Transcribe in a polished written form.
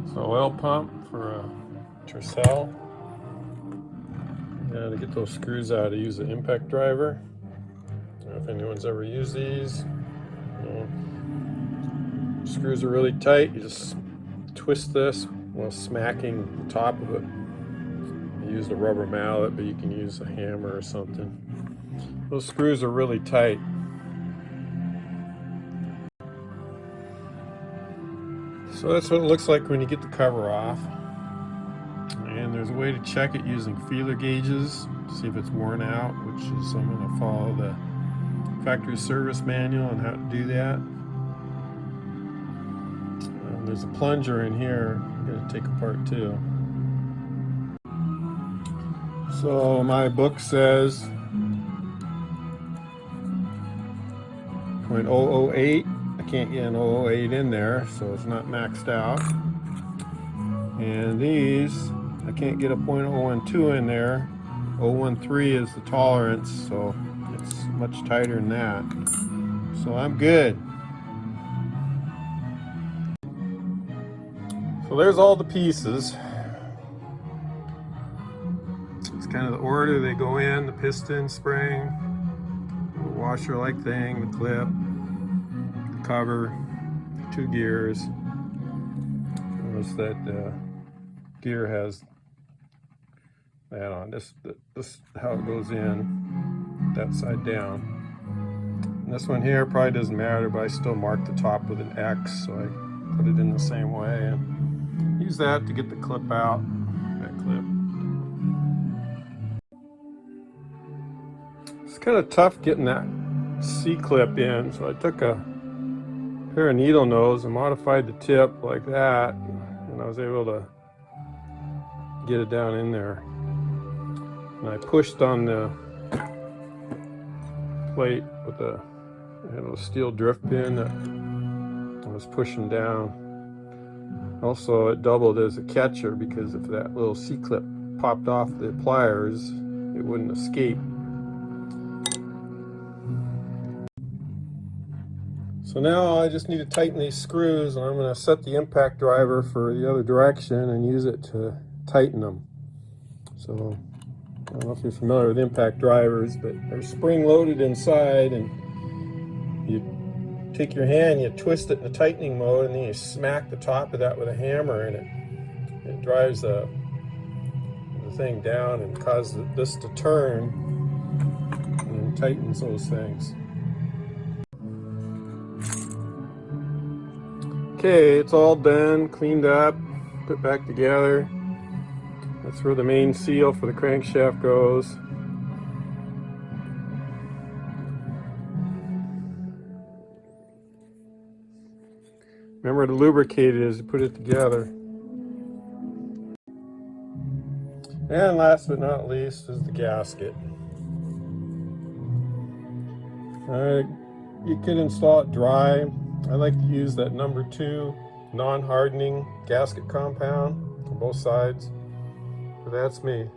It's an oil pump for a Tercel. Yeah, to get those screws out, I use an impact driver. I don't know if anyone's ever used these. Screws are really tight. You just twist this while smacking the top of it. I used a rubber mallet, but you can use a hammer or something. Those screws are really tight. So that's what it looks like when you get the cover off. And there's a way to check it using feeler gauges, see if it's worn out, which is, I'm going to follow the factory service manual on how to do that. There's a plunger in here I'm going to take apart too. So my book says 0.008. I can't get an 008 in there, so it's not maxed out. And these, I can't get a 0.012 in there. 013 is the tolerance, so it's much tighter than that. So I'm good. So there's all the pieces. It's kind of the order they go in: the piston, spring, the washer-like thing, the clip, the cover, 2 gears. Notice that gear has that on. This is how it goes in, that side down. And this one here probably doesn't matter, but I still mark the top with an X, so I put it in the same way and use that to get the clip out, that clip. It's kind of tough getting that C-clip in, so I took a pair of needle nose and modified the tip like that, and I was able to get it down in there. And I pushed on the plate with I had a steel drift pin that I was pushing down. Also, it doubled as a catcher because if that little C-clip popped off the pliers, it wouldn't escape. So now I just need to tighten these screws, and I'm going to set the impact driver for the other direction and use it to tighten them. So I don't know if you're familiar with impact drivers, but they're spring loaded inside, and you take your hand, you twist it in the tightening mode, and then you smack the top of that with a hammer, and it drives the thing down and causes this to turn and tightens those things. Okay, it's all done, cleaned up, put back together. That's where the main seal for the crankshaft goes. Remember to lubricate it as you put it together. And last but not least is the gasket. You could install it dry. I like to use that number 2 non-hardening gasket compound on both sides. But that's me.